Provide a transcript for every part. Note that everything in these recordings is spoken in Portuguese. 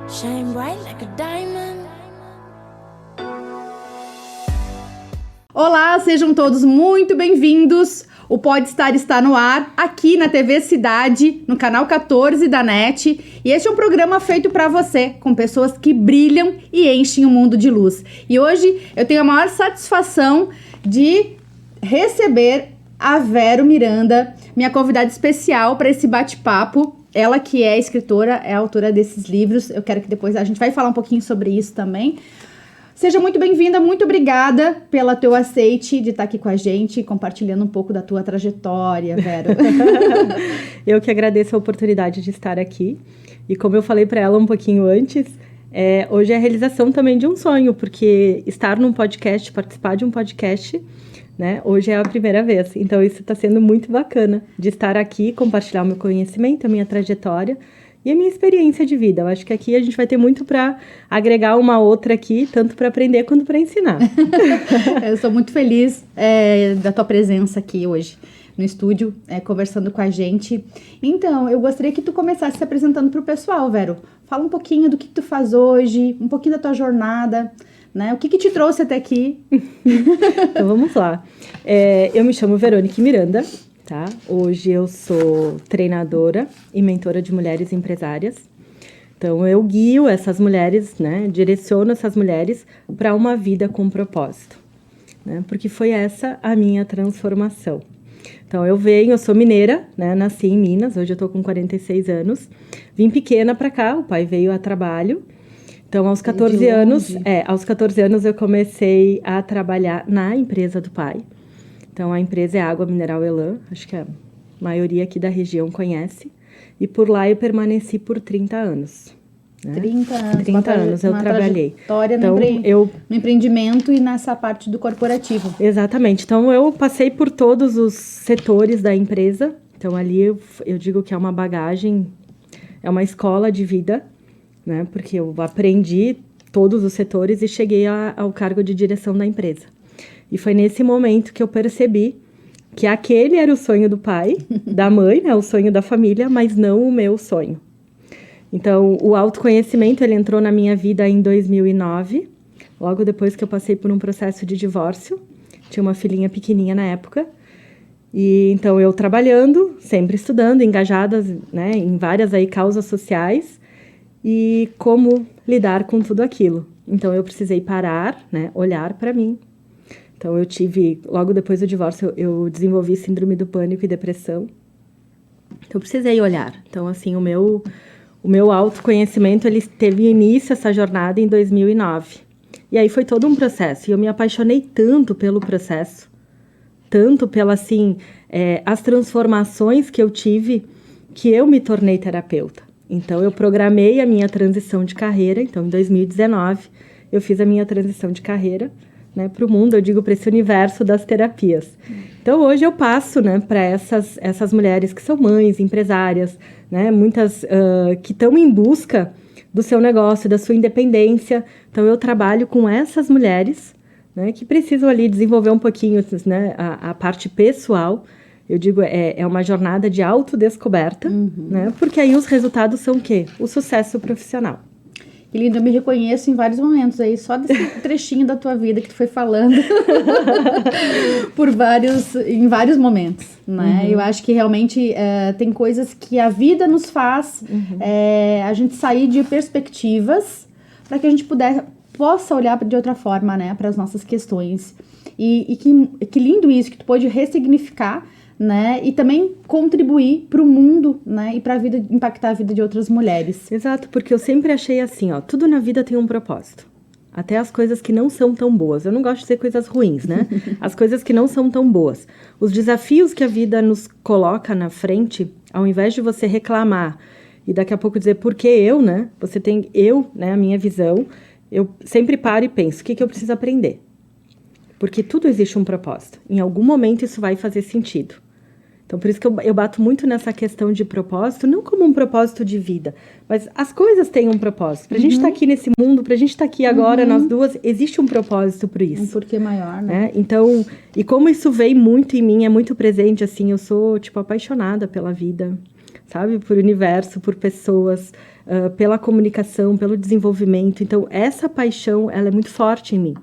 Shine bright like a diamond. Olá, sejam todos muito bem-vindos. O Pode Estar está no ar, aqui na TV Cidade, no canal 14 da NET. E este é um programa feito para você, com pessoas que brilham e enchem o mundo de luz. E hoje eu tenho a maior satisfação de receber a Vero Miranda, minha convidada especial para esse bate-papo. Ela que é escritora, é autora desses livros. Eu quero que depois a gente vai falar um pouquinho sobre isso também. Seja muito bem-vinda, muito obrigada pelo teu aceite de estar aqui com a gente, compartilhando um pouco da tua trajetória, Vero. Eu que agradeço a oportunidade de estar aqui. E como eu falei para ela um pouquinho antes, hoje é a realização também de um sonho, porque estar num podcast, participar de um podcast, né, hoje é a primeira vez. Então isso está sendo muito bacana de estar aqui, compartilhar o meu conhecimento, a minha trajetória e a minha experiência de vida. Eu acho que aqui a gente vai ter muito para agregar uma outra aqui, tanto para aprender quanto para ensinar. Eu sou muito feliz da tua presença aqui hoje no estúdio, conversando com a gente. Então, eu gostaria que tu começasse se apresentando para o pessoal, Vero. Fala um pouquinho do que tu faz hoje, um pouquinho da tua jornada, né? O que te trouxe até aqui? Então, vamos lá. Eu me chamo Verônica Miranda. Tá? Hoje eu sou treinadora e mentora de mulheres empresárias. Então, eu guio essas mulheres, né? Direciono essas mulheres para uma vida com propósito, né? Porque foi essa a minha transformação. Então, eu sou mineira, né? Nasci em Minas, hoje eu tô com 46 anos. Vim pequena para cá, o pai veio a trabalho. Então, aos 14 anos eu comecei a trabalhar na empresa do pai. Então, a empresa é Água Mineral Elan, acho que a maioria aqui da região conhece. E por lá eu permaneci por 30 anos. Né? 30 anos eu trabalhei. Então, no empreendimento e nessa parte do corporativo. Exatamente. Então, eu passei por todos os setores da empresa. Então, ali eu digo que é uma bagagem, é uma escola de vida, né? Porque eu aprendi todos os setores e cheguei ao cargo de direção da empresa. E foi nesse momento que eu percebi que aquele era o sonho do pai, da mãe, né, o sonho da família, mas não o meu sonho. Então, o autoconhecimento, ele entrou na minha vida em 2009, logo depois que eu passei por um processo de divórcio. Tinha uma filhinha pequenininha na época. E então, eu trabalhando, sempre estudando, engajada, né, em várias causas sociais e como lidar com tudo aquilo. Então, eu precisei parar, né, olhar para mim. Então, logo depois do divórcio, eu desenvolvi síndrome do pânico e depressão. Então, eu precisei olhar. Então, assim, o meu autoconhecimento, ele teve início, essa jornada, em 2009. E aí foi todo um processo. E eu me apaixonei tanto pelo processo, tanto pelas, assim, as transformações que eu tive, que eu me tornei terapeuta. Então, eu programei a minha transição de carreira. Então, em 2019, eu fiz a minha transição de carreira, né, para o mundo, eu digo, para esse universo das terapias. Então, hoje eu passo, né, para essas mulheres que são mães, empresárias, né, muitas que estão em busca do seu negócio, da sua independência. Então, eu trabalho com essas mulheres, né, que precisam ali desenvolver um pouquinho, né, a parte pessoal. Eu digo, é uma jornada de autodescoberta, né, porque aí os resultados são o quê? O sucesso profissional. Que lindo, eu me reconheço em vários momentos aí, só desse trechinho da tua vida que tu foi falando, em vários momentos, né? Eu acho que realmente tem coisas que a vida nos faz a gente sair de perspectivas para que a gente possa olhar de outra forma, né, para as nossas questões. E que lindo isso, que tu pôde ressignificar, né, e também contribuir para o mundo, né, e para a vida, impactar a vida de outras mulheres. Exato, porque eu sempre achei assim, tudo na vida tem um propósito. Até as coisas que não são tão boas. Eu não gosto de dizer coisas ruins, né? As coisas que não são tão boas. Os desafios que a vida nos coloca na frente, ao invés de você reclamar e daqui a pouco dizer por que eu, né? Você tem né, a minha visão, eu sempre paro e penso, o que eu preciso aprender? Porque tudo existe um propósito. Em algum momento isso vai fazer sentido. Então, por isso que eu bato muito nessa questão de propósito, não como um propósito de vida, mas as coisas têm um propósito. Pra gente estar aqui nesse mundo, pra gente estar aqui agora, nós duas, existe um propósito por isso. Um porquê maior, né? Então, e como isso veio muito em mim, é muito presente, assim, eu sou, apaixonada pela vida, sabe? Por universo, por pessoas, pela comunicação, pelo desenvolvimento. Então, essa paixão, ela é muito forte em mim,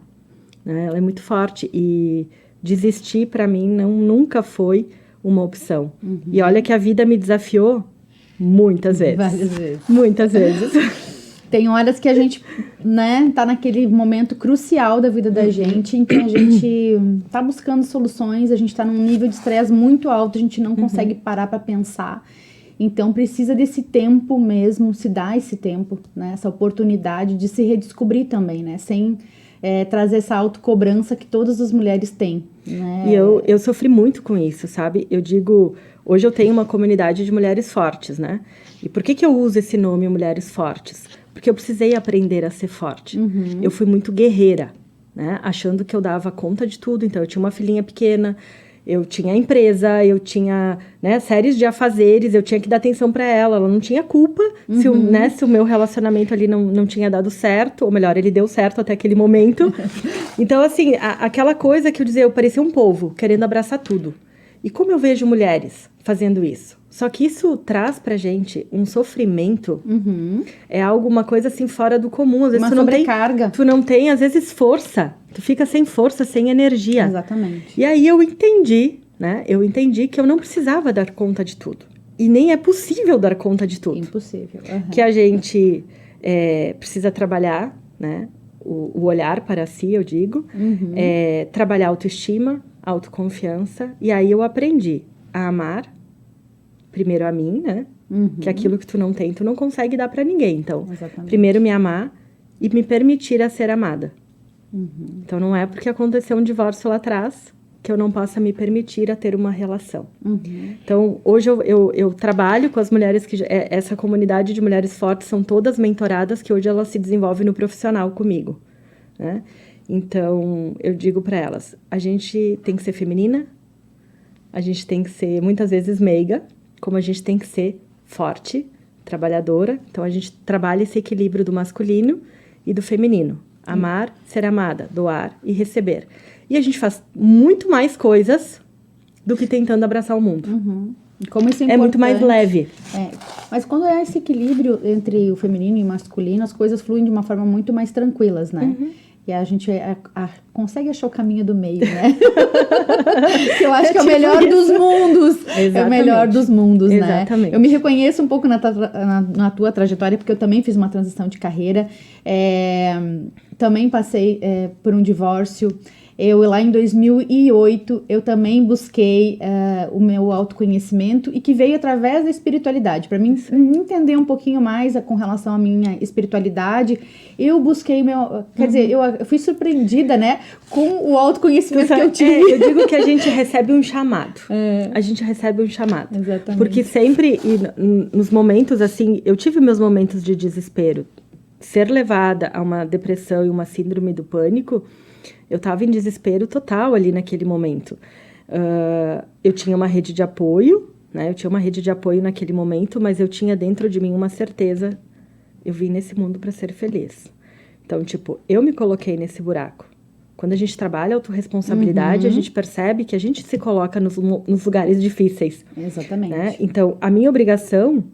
né? Ela é muito forte e desistir, para mim, nunca foi uma opção. E olha que a vida me desafiou muitas vezes. Várias vezes. Muitas vezes. Tem horas que a gente, né, tá naquele momento crucial da vida da gente, em que a gente tá buscando soluções, a gente tá num nível de estresse muito alto, a gente não consegue parar para pensar. Então, precisa desse tempo mesmo, se dar esse tempo, né, essa oportunidade de se redescobrir também, né, sem trazer essa autocobrança que todas as mulheres têm, né. E eu sofri muito com isso, sabe? Eu digo, hoje eu tenho uma comunidade de mulheres fortes, né? E por que eu uso esse nome Mulheres Fortes? Porque eu precisei aprender a ser forte. Eu fui muito guerreira, né? Achando que eu dava conta de tudo. Então, eu tinha uma filhinha pequena, eu tinha empresa, eu tinha, né, séries de afazeres, eu tinha que dar atenção para ela. Ela não tinha culpa se o meu relacionamento ali não tinha dado certo. Ou melhor, ele deu certo até aquele momento. Então, assim, aquela coisa que eu dizia, eu parecia um povo, querendo abraçar tudo. E como eu vejo mulheres fazendo isso? Só que isso traz pra gente um sofrimento, é alguma coisa assim fora do comum. Às vezes Uma sobrecarga. Tu não tem, às vezes, força. Tu fica sem força, sem energia. Exatamente. E aí eu entendi, né? Eu entendi que eu não precisava dar conta de tudo. E nem é possível dar conta de tudo. Impossível. Que a gente precisa trabalhar, né? O olhar para si, eu digo. Trabalhar autoestima, autoconfiança. E aí eu aprendi a amar, primeiro a mim, né? Que aquilo que tu não tem, tu não consegue dar pra ninguém. Então, Exatamente. primeiro me amar e me permitir a ser amada. Então, não é porque aconteceu um divórcio lá atrás que eu não possa me permitir a ter uma relação. Então, hoje eu trabalho com as mulheres que... essa comunidade de mulheres fortes são todas mentoradas, que hoje elas se desenvolvem no profissional comigo, né? Então, eu digo pra elas, a gente tem que ser feminina, a gente tem que ser, muitas vezes, meiga, como a gente tem que ser forte, trabalhadora. Então, a gente trabalha esse equilíbrio do masculino e do feminino. Amar, ser amada, doar e receber. E a gente faz muito mais coisas do que tentando abraçar o mundo. Como isso é É muito mais importante. leve. Mas quando é esse equilíbrio entre o feminino e o masculino, as coisas fluem de uma forma muito mais tranquilas, né? E a gente consegue achar o caminho do meio, né? Que eu acho que é o melhor dos mundos. Exatamente. É o melhor dos mundos, né? Exatamente. Eu me reconheço um pouco na tua trajetória, porque eu também fiz uma transição de carreira. Também passei por um divórcio. Lá em 2008, eu também busquei o meu autoconhecimento e que veio através da espiritualidade. Para mim entender um pouquinho mais com relação à minha espiritualidade, eu busquei quer dizer, eu fui surpreendida, né, com o autoconhecimento que eu tive. Eu digo que a gente recebe um chamado. A gente recebe um chamado. Exatamente. Porque sempre, nos momentos assim, eu tive meus momentos de desespero. Ser levada a uma depressão e uma síndrome do pânico, eu estava em desespero total ali naquele momento. Eu tinha uma rede de apoio, né? Eu tinha uma rede de apoio naquele momento, mas eu tinha dentro de mim uma certeza. Eu vim nesse mundo para ser feliz. Então, tipo, eu me coloquei nesse buraco. Quando a gente trabalha a autorresponsabilidade, a gente percebe que a gente se coloca nos lugares difíceis. Exatamente. Né? Então, a minha obrigação,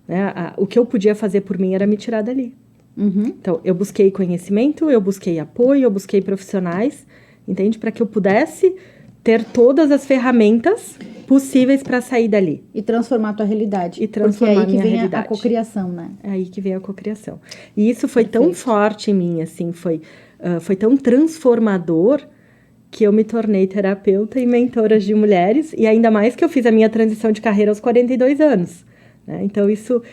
né, o que eu podia fazer por mim era me tirar dali. Então, eu busquei conhecimento, eu busquei apoio, eu busquei profissionais, entende? Para que eu pudesse ter todas as ferramentas possíveis para sair dali. E transformar a tua realidade. E transformar porque é aí que vem realidade. a cocriação, né? É aí que vem a cocriação. E isso foi tão forte em mim, assim, foi tão transformador que eu me tornei terapeuta e mentora de mulheres, e ainda mais que eu fiz a minha transição de carreira aos 42 anos. Né? Então, isso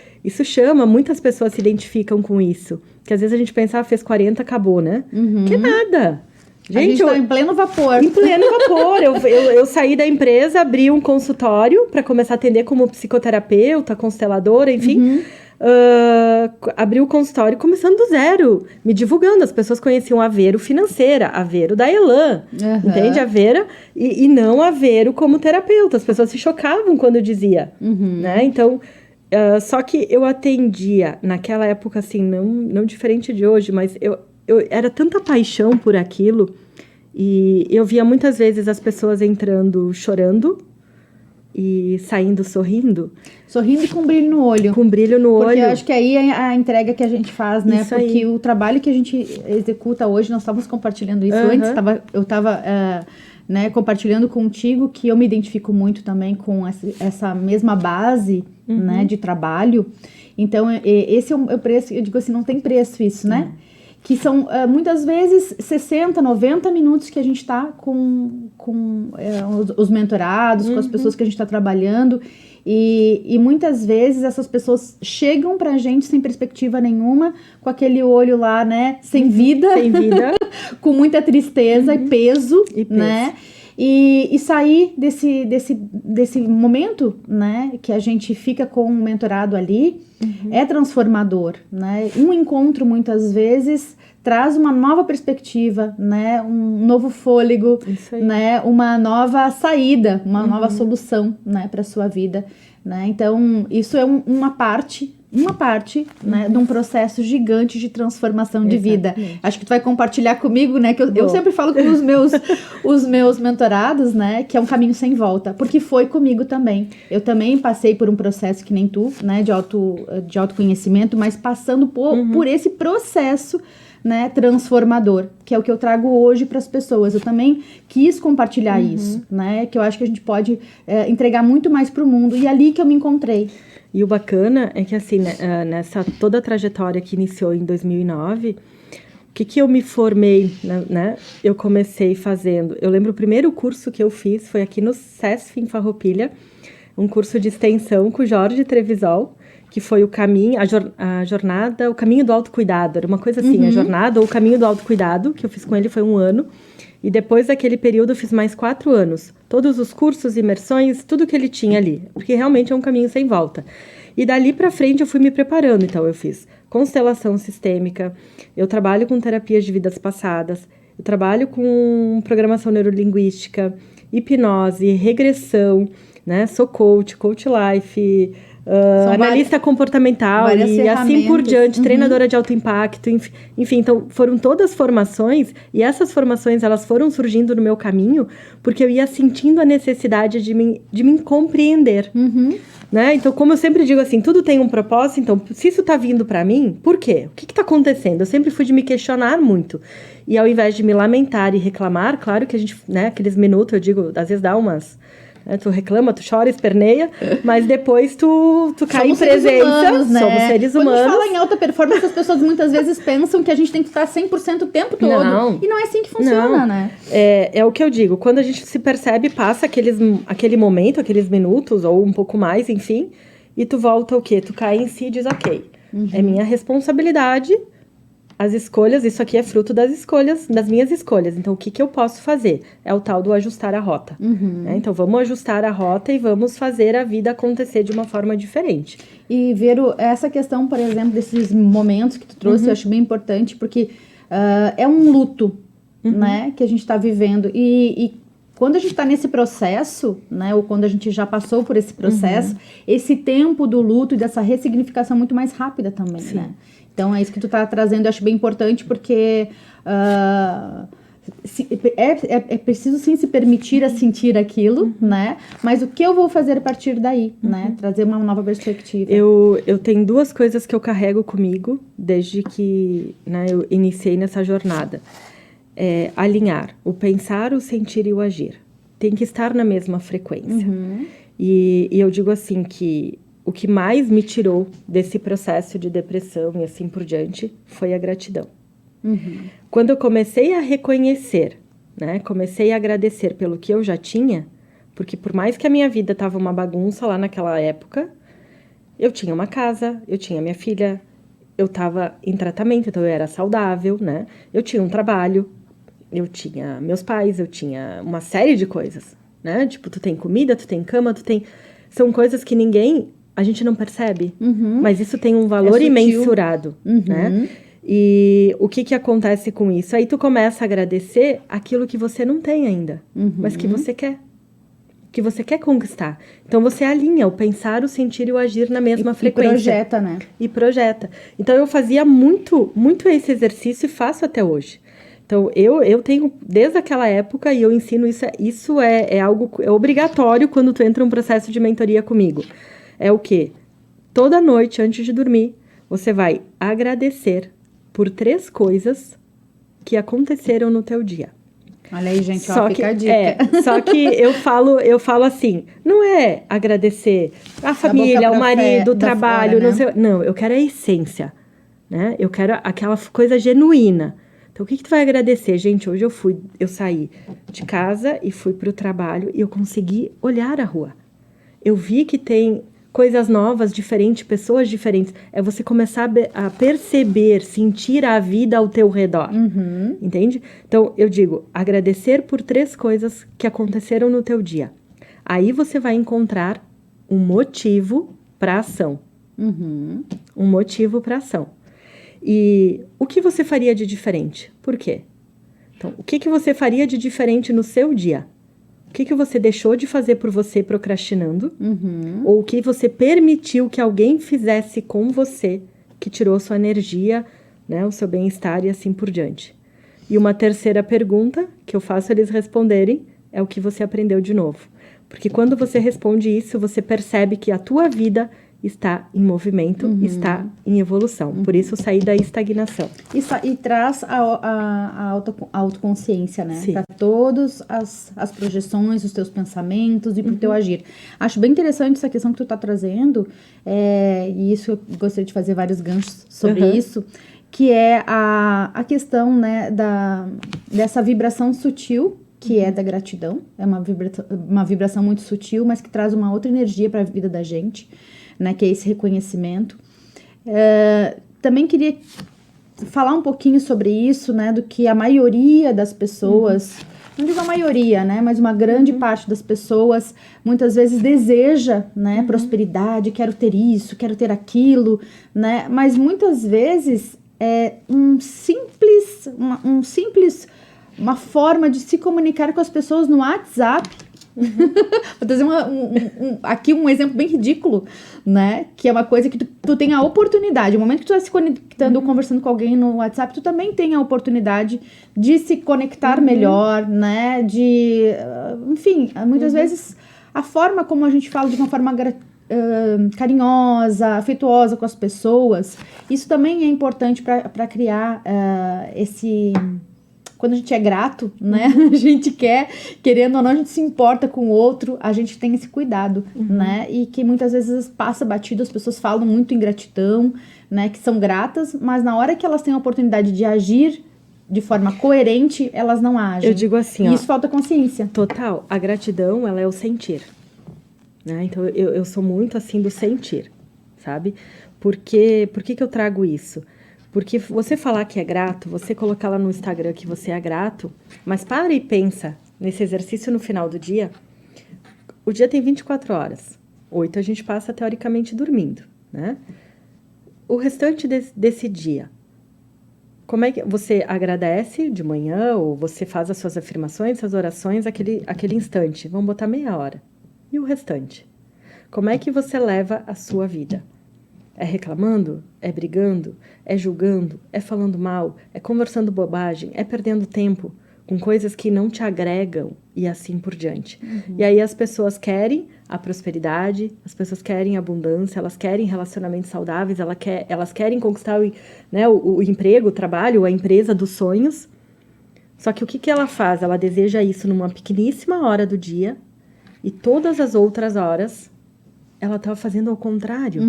chama, muitas pessoas se identificam com isso. Que às vezes a gente pensa, fez 40, acabou, né? Que nada. Gente, a gente tá em pleno vapor. Em pleno vapor. Eu saí da empresa, abri um consultório para começar a atender como psicoterapeuta, consteladora, enfim. Abri o consultório começando do zero, me divulgando. As pessoas conheciam a Vero financeira, a Vero da Elan, entende? A Vera, e não a Vero como terapeuta. As pessoas se chocavam quando eu dizia, né? Então, só que eu atendia naquela época, assim, não diferente de hoje, mas eu era tanta paixão por aquilo, e eu via muitas vezes as pessoas entrando chorando, e saindo sorrindo, Sorrindo e com brilho no olho. com brilho no Porque olho. eu acho que aí é a entrega que a gente faz, né? Isso Porque aí. o trabalho que a gente executa hoje, nós estávamos compartilhando isso Aham. antes, eu estava né, compartilhando contigo que eu me identifico muito também com essa mesma base né, de trabalho. Então, esse é o preço, eu digo assim, não tem preço isso, né? Que são, muitas vezes, 60, 90 minutos que a gente está com os mentorados, com as pessoas que a gente está trabalhando. E muitas vezes essas pessoas chegam pra gente sem perspectiva nenhuma, com aquele olho lá, né, sem vida, Sem vida. com muita tristeza e peso, E peso. né? E sair desse momento, né, que a gente fica com um mentorado ali, é transformador, né? Um encontro, muitas vezes, traz uma nova perspectiva, né? Um novo fôlego, Isso aí. né? Uma nova saída, uma nova solução, né, para sua vida, né? Então, isso é uma parte, né, de um processo gigante de transformação de vida. Exatamente. Acho que tu vai compartilhar comigo, né, que eu Vou. sempre falo com os meus mentorados, né, que é um caminho sem volta, porque foi comigo também. Eu também passei por um processo que nem tu, né, de autoconhecimento, mas passando por esse processo, né, transformador, que é o que eu trago hoje para as pessoas. Eu também quis compartilhar isso, né, que eu acho que a gente pode entregar muito mais para o mundo, e é ali que eu me encontrei. E o bacana é que, assim, nessa toda a trajetória que iniciou em 2009, o que eu me formei, né? Eu comecei fazendo... Eu lembro o primeiro curso que eu fiz foi aqui no SESF, em Farroupilha, um curso de extensão com o Jorge Trevisol, que foi o caminho, a jornada, o caminho do autocuidado. Era uma coisa assim, a jornada ou o caminho do autocuidado, que eu fiz com ele foi 1 ano. E depois daquele período eu fiz mais 4 anos. Todos os cursos, imersões, tudo que ele tinha ali. Porque realmente é um caminho sem volta. E dali pra frente eu fui me preparando. Então eu fiz constelação sistêmica, eu trabalho com terapias de vidas passadas, eu trabalho com programação neurolinguística, hipnose, regressão, né? Sou coach life, analista comportamental várias e assim por ferramentas. diante, treinadora de alto impacto, enfim, então foram todas formações, e essas formações elas foram surgindo no meu caminho porque eu ia sentindo a necessidade de me compreender, né? Então, como eu sempre digo assim, tudo tem um propósito, então se isso tá vindo pra mim, por quê? O que tá acontecendo? Eu sempre fui de me questionar muito, e ao invés de me lamentar e reclamar, claro que a gente, né, aqueles minutos, eu digo, às vezes dá umas... Tu reclama, tu chora, esperneia, mas depois tu cai em presença. Humanos, né? Somos seres Quando humanos. a gente fala em alta performance, as pessoas muitas vezes pensam que a gente tem que estar 100% o tempo todo. Não. E não é assim que funciona, Não. né? É o que eu digo, quando a gente se percebe, passa aquele momento, aqueles minutos, ou um pouco mais, enfim, e tu volta o quê? Tu cai em si e diz, ok, é minha responsabilidade, as escolhas, isso aqui é fruto das minhas escolhas. Então, o que eu posso fazer? É o tal do ajustar a rota. Né? Então, vamos ajustar a rota e vamos fazer a vida acontecer de uma forma diferente. E ver essa questão, por exemplo, desses momentos que tu trouxe, eu acho bem importante, porque é um luto, né, que a gente está vivendo. E quando a gente está nesse processo, né, ou quando a gente já passou por esse processo, esse tempo do luto e dessa ressignificação é muito mais rápida também, né? Então, é isso que tu tá trazendo, eu acho bem importante, porque é preciso, sim, se permitir a sentir aquilo, né? Mas o que eu vou fazer a partir daí, né? Trazer uma nova perspectiva. Eu tenho 2 coisas que eu carrego comigo desde que, né, eu iniciei nessa jornada. Alinhar o pensar, o sentir e o agir. Tem que estar na mesma frequência. E eu digo assim que o que mais me tirou desse processo de depressão e assim por diante foi a gratidão. Quando eu comecei a reconhecer, né, comecei a agradecer pelo que eu já tinha, porque por mais que a minha vida estava uma bagunça lá naquela época, eu tinha uma casa, eu tinha minha filha, eu estava em tratamento, então eu era saudável, né? Eu tinha um trabalho, eu tinha meus pais, eu tinha uma série de coisas, né? Tipo, tu tem comida, tu tem cama, são coisas que a gente não percebe, mas isso tem um valor sutil. Imensurável, né? E o que acontece com isso? Aí tu começa a agradecer aquilo que você não tem ainda, mas que você quer conquistar. Então você alinha o pensar, o sentir e o agir na mesma frequência. E projeta, né? E projeta. Então eu fazia muito esse exercício e faço até hoje. Então, eu tenho, desde aquela época, e eu ensino isso é algo obrigatório quando tu entra num processo de mentoria comigo. É o quê? Toda noite, antes de dormir, você vai agradecer por 3 coisas que aconteceram no teu dia. Olha aí, gente, ó, fica a dica. Só que eu falo assim, não é agradecer a família, o marido, o trabalho, fora, não sei. Não, eu quero a essência, né? Eu quero aquela coisa genuína. Então, o que tu vai agradecer? Gente, hoje eu saí de casa e fui pro trabalho e eu consegui olhar a rua. Eu vi que tem coisas novas, diferentes, pessoas diferentes. É você começar a perceber, sentir a vida ao teu redor. Entende? Então, eu digo, agradecer por 3 coisas que aconteceram no teu dia. Aí você vai encontrar um motivo para ação. Um motivo para ação. E o que você faria de diferente? Por quê? Então, o que você faria de diferente no seu dia? O que você deixou de fazer por você procrastinando? Ou o que você permitiu que alguém fizesse com você, que tirou sua energia, né, o seu bem-estar e assim por diante. E uma terceira pergunta que eu faço eles responderem é o que você aprendeu de novo. Porque quando você responde isso, você percebe que a tua vida está em movimento, está em evolução. Por isso, sair da estagnação. E traz a autoconsciência, né? Para todas as projeções, os teus pensamentos e para o teu agir. Acho bem interessante essa questão que tu tá trazendo, e isso eu gostaria de fazer vários ganchos sobre isso, que é a questão, né, dessa vibração sutil, que é da gratidão. É uma vibração muito sutil, mas que traz uma outra energia para a vida da gente, né, que é esse reconhecimento. Também queria falar um pouquinho sobre isso, né, do que a maioria das pessoas, não digo a maioria, né, mas uma grande parte das pessoas muitas vezes deseja, né, prosperidade, quero ter isso, quero ter aquilo, né, mas muitas vezes é uma forma de se comunicar com as pessoas no WhatsApp. Vou trazer aqui um exemplo bem ridículo, né? Que é uma coisa que tu tem a oportunidade. No momento que tu tá se conectando ou conversando com alguém no WhatsApp, tu também tem a oportunidade de se conectar melhor, né? Enfim, muitas vezes a forma como a gente fala de uma forma carinhosa, afetuosa com as pessoas, isso também é importante para criar esse... Quando a gente é grato, né? A gente querendo ou não, a gente se importa com o outro, a gente tem esse cuidado, né? E que muitas vezes passa batido, as pessoas falam muito em gratidão, né? Que são gratas, mas na hora que elas têm a oportunidade de agir de forma coerente, elas não agem. Eu digo assim, e isso falta consciência. Total. A gratidão, ela é o sentir, né? Então, eu sou muito assim do sentir, sabe? Por que eu trago isso? Porque você falar que é grato, você colocar lá no Instagram que você é grato, mas para e pensa nesse exercício no final do dia. O dia tem 24 horas. 8 a gente passa teoricamente dormindo, né? O restante desse dia, como é que você agradece de manhã ou você faz as suas afirmações, suas orações, aquele instante? Vamos botar meia hora. E o restante? Como é que você leva a sua vida? É reclamando? É brigando? É julgando? É falando mal? É conversando bobagem? É perdendo tempo com coisas que não te agregam e assim por diante? E aí as pessoas querem a prosperidade, as pessoas querem a abundância, elas querem relacionamentos saudáveis, elas querem conquistar o emprego, o trabalho, a empresa dos sonhos. Só que o que ela faz? Ela deseja isso numa pequeníssima hora do dia e todas as outras horas ela está fazendo ao contrário.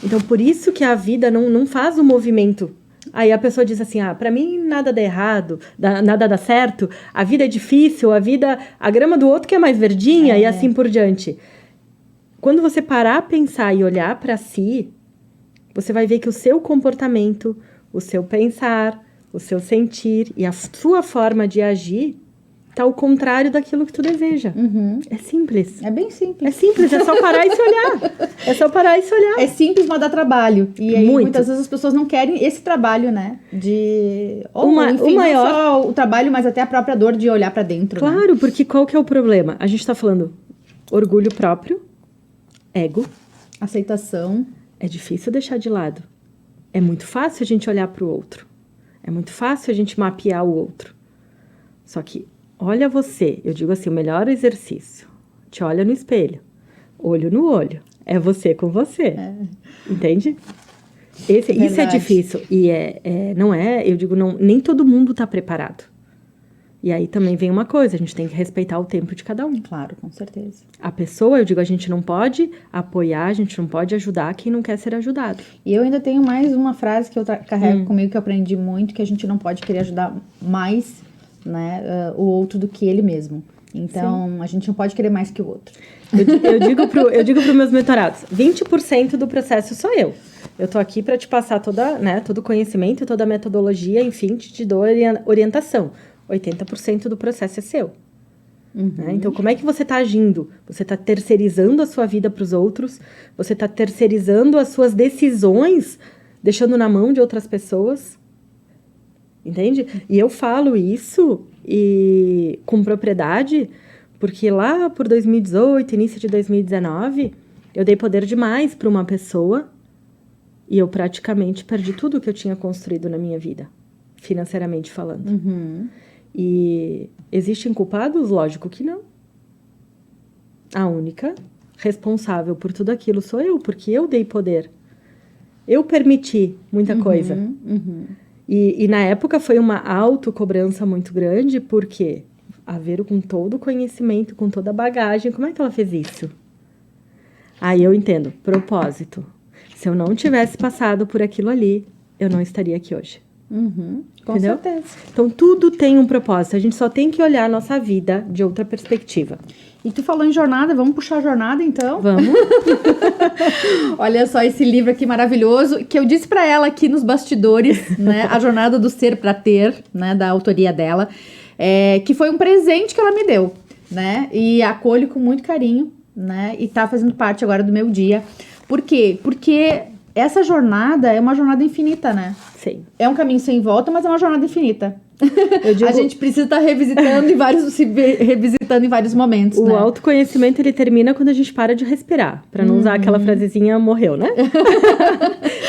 Então, por isso que a vida não faz o movimento. Aí a pessoa diz assim, pra mim nada dá errado, nada dá certo, a vida é difícil, a grama do outro que é mais verdinha e assim por diante. Quando você parar a pensar e olhar para si, você vai ver que o seu comportamento, o seu pensar, o seu sentir e a sua forma de agir tá ao contrário daquilo que tu deseja. É simples. É bem simples. É simples, é só parar e se olhar. É só parar e se olhar. É simples, mas dá trabalho. E aí, Muito. muitas vezes as pessoas não querem esse trabalho, né? O maior... não só o trabalho, mas até a própria dor de olhar pra dentro. Claro, né? Porque qual que é o problema? A gente tá falando orgulho próprio, ego. Aceitação. É difícil deixar de lado. É muito fácil a gente olhar pro outro. É muito fácil a gente mapear o outro. Só que, olha você, eu digo assim, o melhor exercício. Te olha no espelho, olho no olho. É você com você. Entende? Isso é difícil. E não é, eu digo, não, nem todo mundo tá preparado. E aí também vem uma coisa, a gente tem que respeitar o tempo de cada um. Claro, com certeza. A pessoa, eu digo, a gente não pode apoiar, a gente não pode ajudar quem não quer ser ajudado. E eu ainda tenho mais uma frase que eu carrego comigo, que eu aprendi muito, que a gente não pode querer ajudar mais, né, o outro do que ele mesmo. Então, a gente não pode querer mais que o outro. Eu digo para meus mentorados, 20% do processo sou eu. Eu tô aqui para te passar todo o conhecimento, toda a metodologia, enfim, te dou orientação. 80% do processo é seu. Né? Então, como é que você está agindo? Você está terceirizando a sua vida para os outros? Você está terceirizando as suas decisões, deixando na mão de outras pessoas? Entende? E eu falo isso com propriedade, porque lá por 2018, início de 2019, eu dei poder demais para uma pessoa e eu praticamente perdi tudo que eu tinha construído na minha vida, financeiramente falando. E existem culpados? Lógico que não. A única responsável por tudo aquilo sou eu, porque eu dei poder. Eu permiti muita coisa. E na época foi uma autocobrança muito grande, porque a Vero, com todo o conhecimento, com toda a bagagem, como é que ela fez isso? Aí eu entendo, propósito. Se eu não tivesse passado por aquilo ali, eu não estaria aqui hoje. Com certeza. Então, tudo tem um propósito. A gente só tem que olhar a nossa vida de outra perspectiva. E tu falou em jornada, vamos puxar a jornada, então? Vamos. Olha só esse livro aqui maravilhoso, que eu disse pra ela aqui nos bastidores, né? A Jornada do Ser pra Ter, né? Da autoria dela. Que foi um presente que ela me deu, né? E acolho com muito carinho, né? E tá fazendo parte agora do meu dia. Por quê? Porque essa jornada é uma jornada infinita, né? Sim. É um caminho sem volta, mas é uma jornada infinita. A gente precisa estar revisitando em vários momentos, o né? autoconhecimento, ele termina quando a gente para de respirar. Pra não usar aquela frasezinha, morreu, né?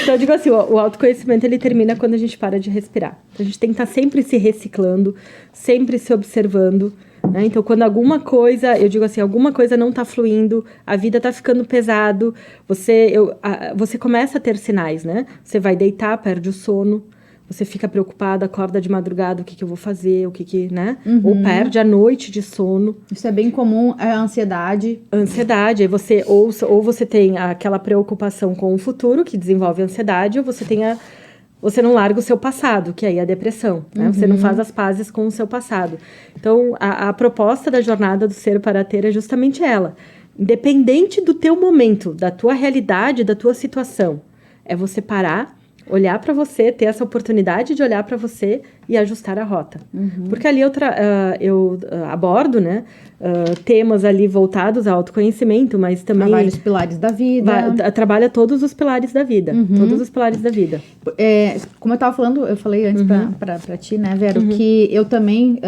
Então, eu digo assim, o autoconhecimento, ele termina quando a gente para de respirar. Então, a gente tem que estar sempre se reciclando, sempre se observando, né? Então, quando alguma coisa, eu digo assim, alguma coisa não tá fluindo, a vida tá ficando pesado, você começa a ter sinais, né? Você vai deitar, perde o sono, você fica preocupado, acorda de madrugada, o que eu vou fazer, né? Ou perde a noite de sono. Isso é bem comum, é a ansiedade. Ansiedade, aí você, ou você tem aquela preocupação com o futuro, que desenvolve ansiedade, ou você não larga o seu passado, que aí é a depressão, né? Você não faz as pazes com o seu passado. Então, a proposta da jornada do Ser para Ter é justamente ela. Independente do teu momento, da tua realidade, da tua situação, é você parar, olhar para você, ter essa oportunidade de olhar para você e ajustar a rota. Porque ali eu abordo, né, temas ali voltados ao autoconhecimento, mas também... Trabalha os pilares da vida. Trabalha todos os pilares da vida. Todos os pilares da vida. Como eu tava falando, eu falei antes pra ti, né, Vero, que eu também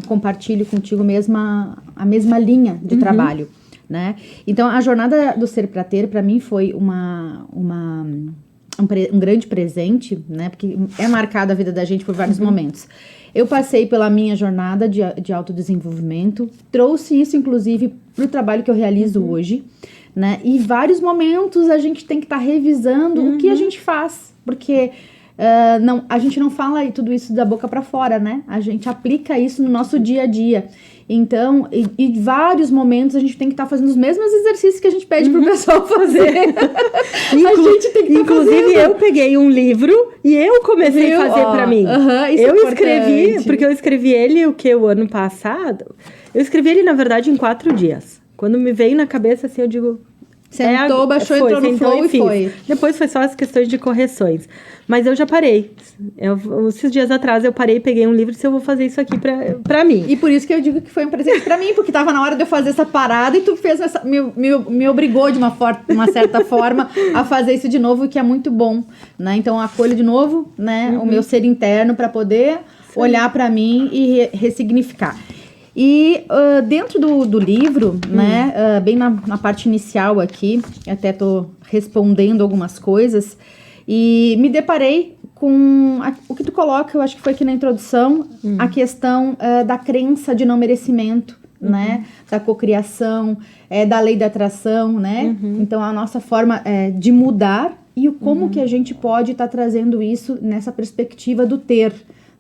compartilho contigo a mesma linha de trabalho, né? Então, a jornada do Ser para Ter, para mim, foi um grande presente, né? Porque é marcada a vida da gente por vários momentos. Eu passei pela minha jornada de autodesenvolvimento, trouxe isso, inclusive, para o trabalho que eu realizo hoje, né? E vários momentos a gente tem que estar revisando o que a gente faz, porque a gente não fala tudo isso da boca para fora, né? A gente aplica isso no nosso dia a dia. Então, em vários momentos a gente tem que estar fazendo os mesmos exercícios que a gente pede pro pessoal fazer. A gente tem que Inclusive, eu peguei um livro e eu comecei a fazer pra mim. Isso eu é escrevi, importante. porque eu escrevi ele o ano passado. Eu escrevi ele, na verdade, em 4 dias. Quando me veio na cabeça, assim, eu digo... Sentou, baixou, entrou no flow e foi. Depois foi só as questões de correções. Mas eu já parei. Esses dias atrás eu parei, peguei um livro e disse, eu vou fazer isso aqui pra mim. E por isso que eu digo que foi um presente pra mim, porque tava na hora de eu fazer essa parada e tu fez me obrigou de uma certa forma a fazer isso de novo, que é muito bom, né? Então, eu acolho de novo, né, o meu ser interno pra poder olhar pra mim e ressignificar. E dentro do livro, né, bem na parte inicial aqui, até tô respondendo algumas coisas, e me deparei com o que tu coloca, eu acho que foi aqui na introdução, a questão da crença de não merecimento, né? Da cocriação, da lei da atração, né? Então, a nossa forma de mudar e como que a gente pode estar trazendo isso nessa perspectiva do ter,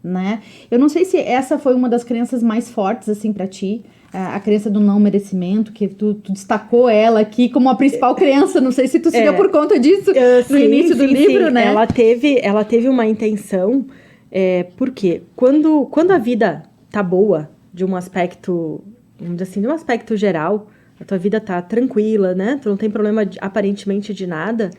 né? Eu não sei se essa foi uma das crenças mais fortes, assim, pra ti, a crença do não merecimento, que tu destacou ela aqui como a principal crença, não sei se tu se deu por conta disso no início do livro, né? Ela teve uma intenção, porque quando a vida tá boa, de um aspecto, vamos dizer assim, de um aspecto geral, a tua vida tá tranquila, né? Tu não tem problema aparentemente de nada,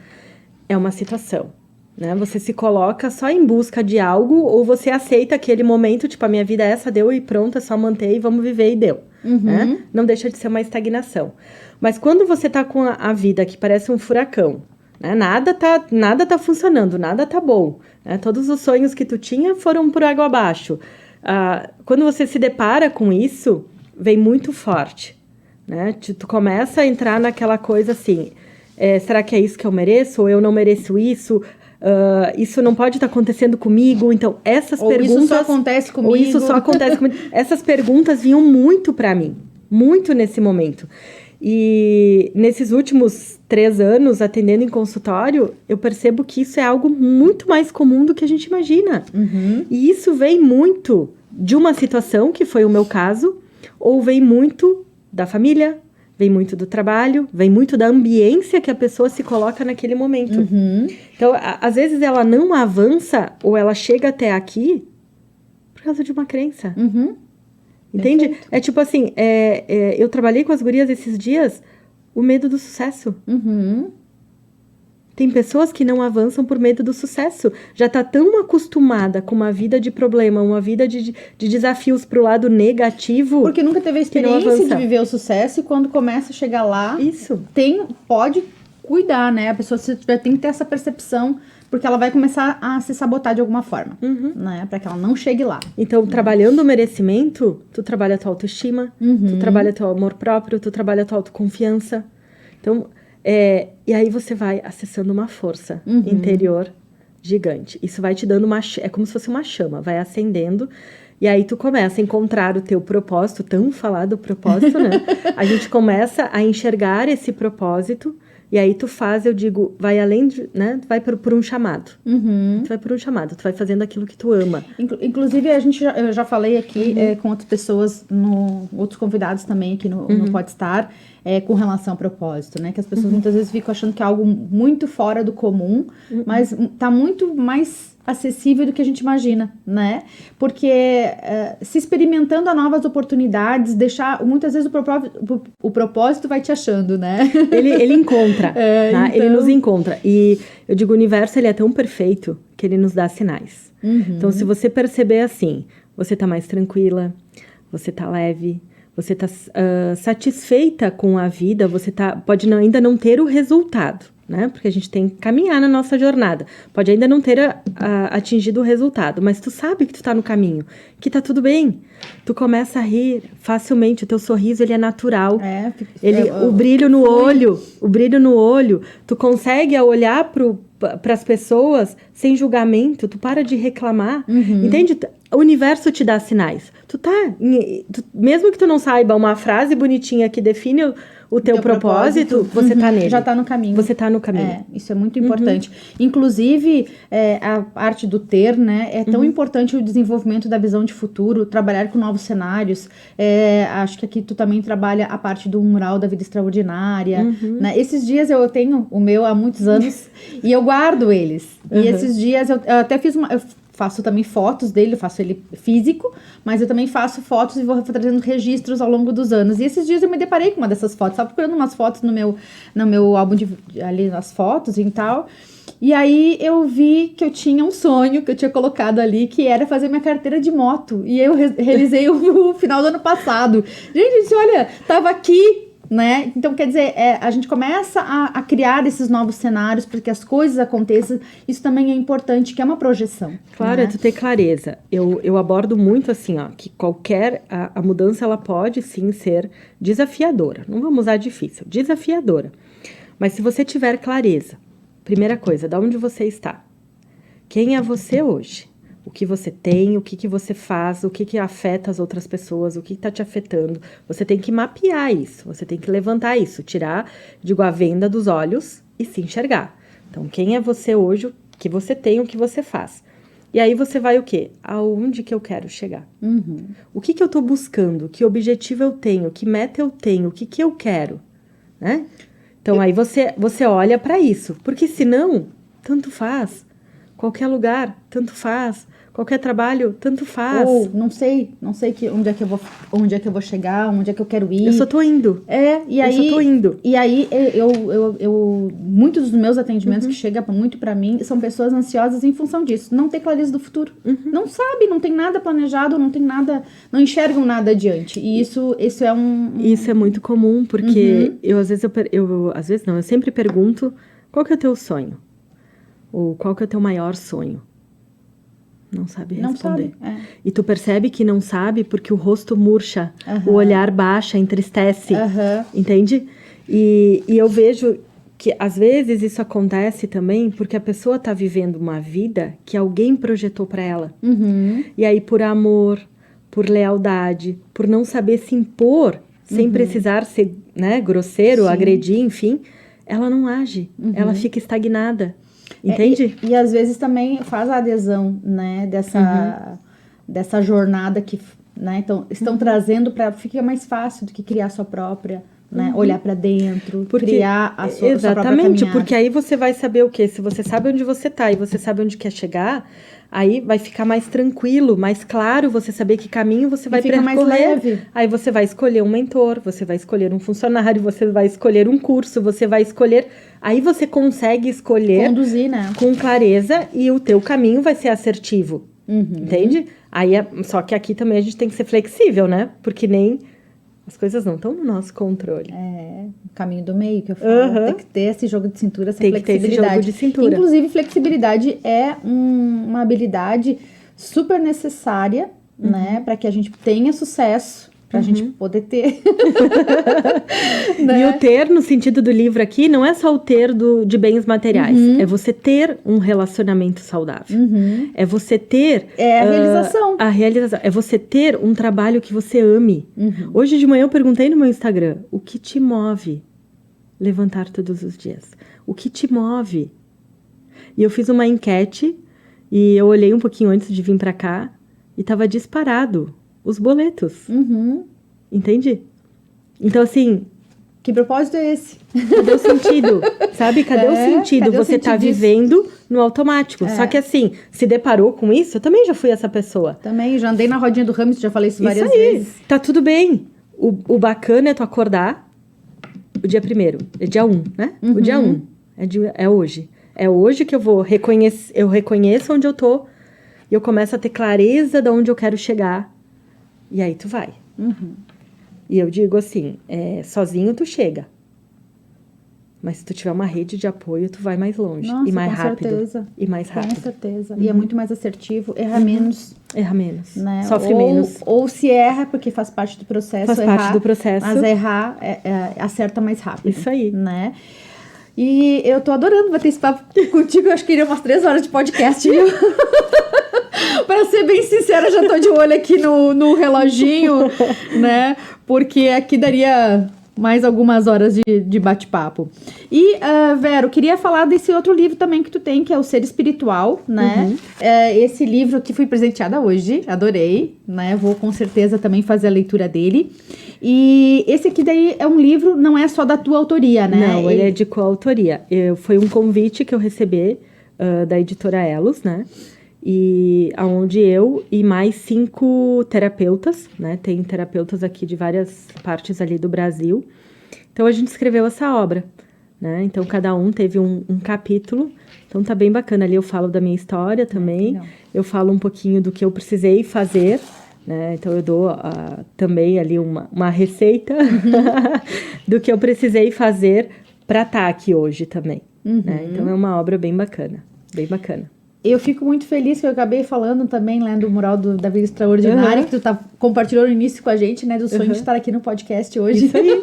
é uma situação. Né? Você se coloca só em busca de algo ou você aceita aquele momento, tipo, a minha vida é essa, deu e pronto, é só manter e vamos viver e deu. Né? Não deixa de ser uma estagnação. Mas quando você tá com a vida que parece um furacão, né? Nada tá funcionando, nada tá bom. Né? Todos os sonhos que tu tinha foram por água abaixo. Quando você se depara com isso, vem muito forte. Né? Tu começa a entrar naquela coisa assim, será que é isso que eu mereço? Ou eu não mereço isso? Isso não pode estar acontecendo comigo, então essas perguntas... Ou isso só acontece comigo. Ou isso só acontece comigo. Essas perguntas vinham muito para mim, muito nesse momento. E nesses últimos 3 anos, atendendo em consultório, eu percebo que isso é algo muito mais comum do que a gente imagina. E isso vem muito de uma situação, que foi o meu caso, ou vem muito da família, vem muito do trabalho, vem muito da ambiência que a pessoa se coloca naquele momento. Então, às vezes ela não avança ou ela chega até aqui por causa de uma crença. Entende? Perfeito. É tipo assim, eu trabalhei com as gurias esses dias, o medo do sucesso. Tem pessoas que não avançam por medo do sucesso. Já tá tão acostumada com uma vida de problema, uma vida de desafios pro lado negativo. Porque nunca teve a que não experiência avança. de viver o sucesso e quando começa a chegar lá, Isso. pode cuidar, né? A pessoa tem que ter essa percepção, porque ela vai começar a se sabotar de alguma forma, né? Pra que ela não chegue lá. Então, trabalhando o merecimento, tu trabalha a tua autoestima, tu trabalha teu amor próprio, tu trabalha a tua autoconfiança. Então, e aí você vai acessando uma força interior gigante. Isso vai te dando é como se fosse uma chama, vai acendendo. E aí tu começa a encontrar o teu propósito, tão falado propósito, né? A gente começa a enxergar esse propósito. E aí tu faz, eu digo, vai além de, né? Tu vai por um chamado. Tu vai por um chamado, tu vai fazendo aquilo que tu ama. Inclusive, eu já falei aqui com outras pessoas, outros convidados também aqui no Podstar, com relação ao propósito, né? Que as pessoas muitas vezes ficam achando que é algo muito fora do comum, mas tá muito mais acessível do que a gente imagina, né? Porque se experimentando a novas oportunidades, muitas vezes o propósito vai te achando, né? Ele encontra, tá? Então... Ele nos encontra. E eu digo, o universo, ele é tão perfeito que ele nos dá sinais. Então, se você perceber assim, você tá mais tranquila, você tá leve, você tá satisfeita com a vida, você pode ainda não ter o resultado, né? Porque a gente tem que caminhar na nossa jornada. Pode ainda não ter atingido o resultado, mas tu sabe que tu tá no caminho, que tá tudo bem. Tu começa a rir facilmente, o teu sorriso, ele é natural. O brilho no olho, tu consegue olhar para as pessoas sem julgamento, tu para de reclamar, entende? O universo te dá sinais. Mesmo que tu não saiba uma frase bonitinha que define o teu propósito, você tá nele. Já tá no caminho. Você tá no caminho. Isso é muito importante. Inclusive, a arte do ter, né? É tão importante o desenvolvimento da visão de futuro, trabalhar com novos cenários. Acho que aqui tu também trabalha a parte do mural da vida extraordinária. Né? Esses dias eu tenho o meu há muitos anos e eu guardo eles. E esses dias eu até fiz eu faço também fotos dele, eu faço ele físico, mas eu também faço fotos e vou trazendo registros ao longo dos anos. E esses dias eu me deparei com uma dessas fotos, estava procurando umas fotos no meu álbum ali nas fotos e tal. E aí eu vi que eu tinha um sonho que eu tinha colocado ali, que era fazer minha carteira de moto. E eu realizei o final do ano passado. Gente, olha, tava aqui, né? Então, quer dizer, a gente começa a criar esses novos cenários para que as coisas aconteçam. Isso também é importante, que é uma projeção. Claro, né? Tu ter clareza. Eu abordo muito assim, ó, que a mudança, ela pode sim ser desafiadora. Não vamos usar difícil, desafiadora. Mas se você tiver clareza, primeira coisa, de onde você está? Quem é você hoje? O que você tem, o que você faz, o que afeta as outras pessoas, o que está te afetando. Você tem que mapear isso, você tem que levantar isso, tirar, digo, a venda dos olhos e se enxergar. Então, quem é você hoje, o que você tem, o que você faz. E aí você vai o quê? Aonde que eu quero chegar? O que eu estou buscando? Que objetivo eu tenho? Que meta eu tenho? O que eu quero? Né? Então, aí você olha para isso. Porque senão, tanto faz. Qualquer lugar, tanto faz. Qualquer trabalho, tanto faz. Ou onde é que eu vou chegar, onde é que eu quero ir. Eu só tô indo. Eu só tô indo. E aí, muitos dos meus atendimentos que chegam muito pra mim são pessoas ansiosas em função disso. Não ter clareza do futuro. Não sabe, não tem nada planejado, não tem nada, não enxergam nada adiante. E isso é Isso é muito comum, porque eu sempre pergunto, qual que é o teu sonho? Ou qual que é o teu maior sonho? Não sabe responder. Não sabe, E tu percebe que não sabe porque o rosto murcha, o olhar baixa, entristece, entende? E eu vejo que às vezes isso acontece também porque a pessoa tá vivendo uma vida que alguém projetou para ela. E aí por amor, por lealdade, por não saber se impor, sem precisar ser, né, grosseiro, agredir, enfim, ela não age, ela fica estagnada. Entende? E às vezes também faz a adesão, né, dessa jornada que, né, então, estão trazendo para fica mais fácil do que criar sua própria, né, olhar para dentro, criar a sua própria Exatamente, caminhada. porque aí você vai saber o quê? Se você sabe onde você tá e você sabe onde quer chegar, aí vai ficar mais tranquilo, mais claro, você saber que caminho você vai fica percorrer. mais leve. Aí você vai escolher um mentor, você vai escolher um funcionário, você vai escolher um curso, você vai escolher... Aí você consegue escolher... Conduzir, né? Com clareza e o teu caminho vai ser assertivo, entende? Aí só que aqui também a gente tem que ser flexível, né? Porque nem... As coisas não estão no nosso controle. O caminho do meio que eu falo. Tem que ter esse jogo de cintura, essa flexibilidade. Tem que ter esse jogo de cintura. Inclusive, flexibilidade é uma habilidade super necessária, né? Para que a gente tenha sucesso, pra gente poder ter. Né? E o ter, no sentido do livro aqui, não é só o ter de bens materiais. É você ter um relacionamento saudável. É você ter... É a realização. A realização. É você ter um trabalho que você ame. Hoje de manhã eu perguntei no meu Instagram, o que te move levantar todos os dias? O que te move? E eu fiz uma enquete e eu olhei um pouquinho antes de vir pra cá e tava disparado os boletos. Entende? Então, assim... Que propósito é esse? Cadê o sentido? Sabe? Cadê o sentido? Cadê o Você sentido tá disso? vivendo no automático. Só que, assim, se deparou com isso, eu também já fui essa pessoa. Também, já andei na rodinha do hamster, já falei isso várias Isso aí. vezes. Tá tudo bem. O bacana é tu acordar o dia 1º. É dia 1, né? O dia 1. É hoje. É hoje que eu vou reconhecer... Eu reconheço onde eu tô e eu começo a ter clareza de onde eu quero chegar. E aí tu vai. E eu digo assim, sozinho tu chega. Mas se tu tiver uma rede de apoio, tu vai mais longe. Nossa, e mais com rápido. certeza. E mais rápido. Com certeza. E é muito mais assertivo, erra menos. Erra menos. Né? Sofre menos. Ou se erra, porque faz parte do processo. Faz parte do processo. Mas errar, acerta mais rápido. Isso aí. Né? E eu tô adorando bater esse papo contigo. Eu acho que iria umas 3 horas de podcast, viu? Pra ser bem sincera, já tô de olho aqui no reloginho, né? Porque aqui daria mais algumas horas de bate-papo. E, Vero, queria falar desse outro livro também que tu tem, que é o Ser Espiritual, né? Esse livro que fui presenteada hoje, adorei, né? Vou com certeza também fazer a leitura dele. E esse aqui daí é um livro, não é só da tua autoria, né? Não, ele é de coautoria. Foi um convite que eu recebi da editora Elos, né? E onde eu e mais 5 terapeutas, né? Tem terapeutas aqui de várias partes ali do Brasil. Então, a gente escreveu essa obra, né? Então, cada um teve um capítulo. Então, tá bem bacana. Ali eu falo da minha história também. Eu falo um pouquinho do que eu precisei fazer, né? Então, eu dou também ali uma receita do que eu precisei fazer para estar aqui hoje também, né? Então, é uma obra bem bacana, bem bacana. Eu fico muito feliz que eu acabei falando também, lendo o mural da Vida Extraordinária, que tu compartilhou no início com a gente, né? Do sonho de estar aqui no podcast hoje. Isso aí.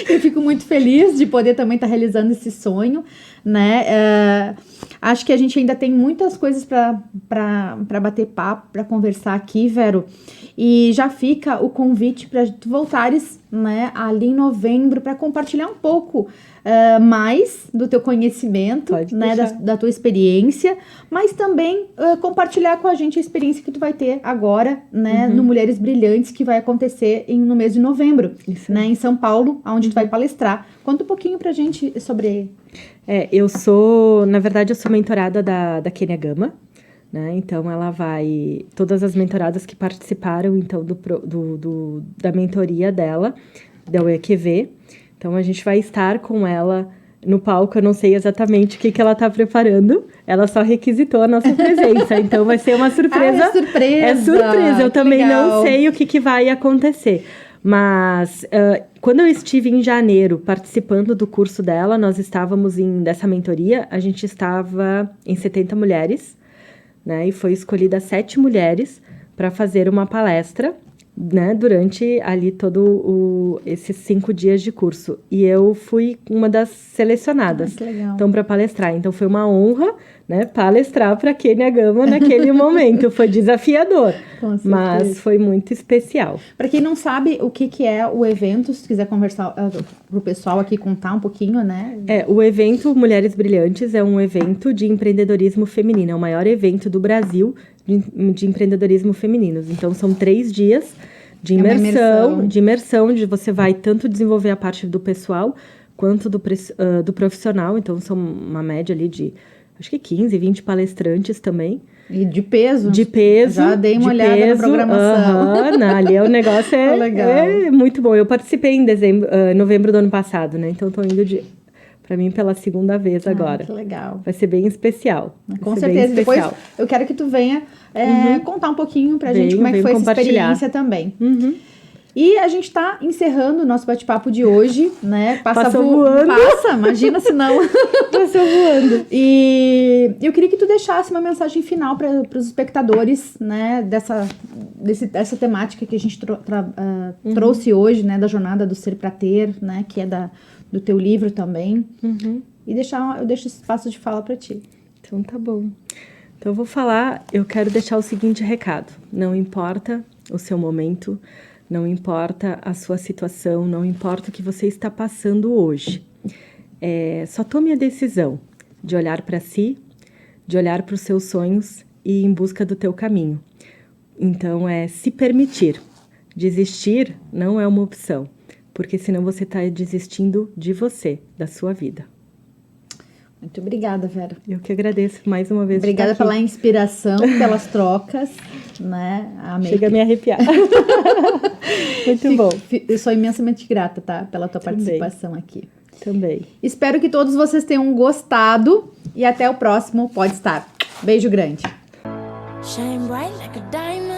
Eu fico muito feliz de poder também estar realizando esse sonho, né? Acho que a gente ainda tem muitas coisas para bater papo, para conversar aqui, Vero. E já fica o convite para tu voltares, né, ali em novembro para compartilhar um pouco mais do teu conhecimento, né, da tua experiência, mas também compartilhar com a gente a experiência que tu vai ter agora, né, no Mulheres Brilhantes, que vai acontecer no mês de novembro, né, em São Paulo, onde tu vai palestrar. Conta um pouquinho pra gente sobre... Na verdade, eu sou mentorada da Kênia Gama, né, então ela vai... Todas as mentoradas que participaram, então, da mentoria dela, da UEQV, então a gente vai estar com ela no palco. Eu não sei exatamente o que ela está preparando, ela só requisitou a nossa presença, então vai ser uma surpresa. É surpresa! É surpresa, eu também legal. Não sei o que vai acontecer. Mas quando eu estive em janeiro participando do curso dela, nós estávamos dessa mentoria, a gente estava em 70 mulheres, né? E foi escolhida 7 mulheres para fazer uma palestra, né, durante ali esses 5 dias de curso. E eu fui uma das selecionadas, que legal. Então, para palestrar. Então, foi uma honra, né, palestrar para a Kênia Gama naquele momento. Foi desafiador, mas foi muito especial. Para quem não sabe o que é o evento, se tu quiser conversar pro pessoal aqui, contar um pouquinho, né? O evento Mulheres Brilhantes é um evento de empreendedorismo feminino. É o maior evento do Brasil de empreendedorismo feminino. Então, são 3 dias de imersão, onde você vai tanto desenvolver a parte do pessoal quanto do profissional. Então, são uma média ali de, acho que 15, 20 palestrantes também. E de peso. De peso. Já dei uma olhada na programação. Ali o negócio legal. É muito bom. Eu participei em novembro do ano passado, né? Então, estou indo para mim pela 2ª vez agora. Que legal. Vai ser bem especial. Com certeza. Depois eu quero que tu venha contar um pouquinho pra gente como é que foi essa experiência também. E a gente tá encerrando o nosso bate-papo de hoje, né? Passou voando. Imagina se não. Passou voando. E eu queria que tu deixasse uma mensagem final para os espectadores, né? Dessa temática que a gente trouxe hoje, né? Da jornada do ser pra ter, né? Que é do teu livro também. E eu deixo esse espaço de fala para ti. Então tá bom. Então eu quero deixar o seguinte recado. Não importa o seu momento, não importa a sua situação, não importa o que você está passando hoje. Só tome a decisão de olhar para si, de olhar para os seus sonhos e ir em busca do teu caminho. Então, se permitir. Desistir não é uma opção, porque senão você está desistindo de você, da sua vida. Muito obrigada, Vera. Eu que agradeço mais uma vez. Obrigada pela inspiração, pelas trocas, né? Amei. Chega a me arrepiar. Muito bom. Eu sou imensamente grata, tá? Pela tua participação aqui. Também. Espero que todos vocês tenham gostado e até o próximo Pode Estar. Beijo grande. Shine bright like a diamond.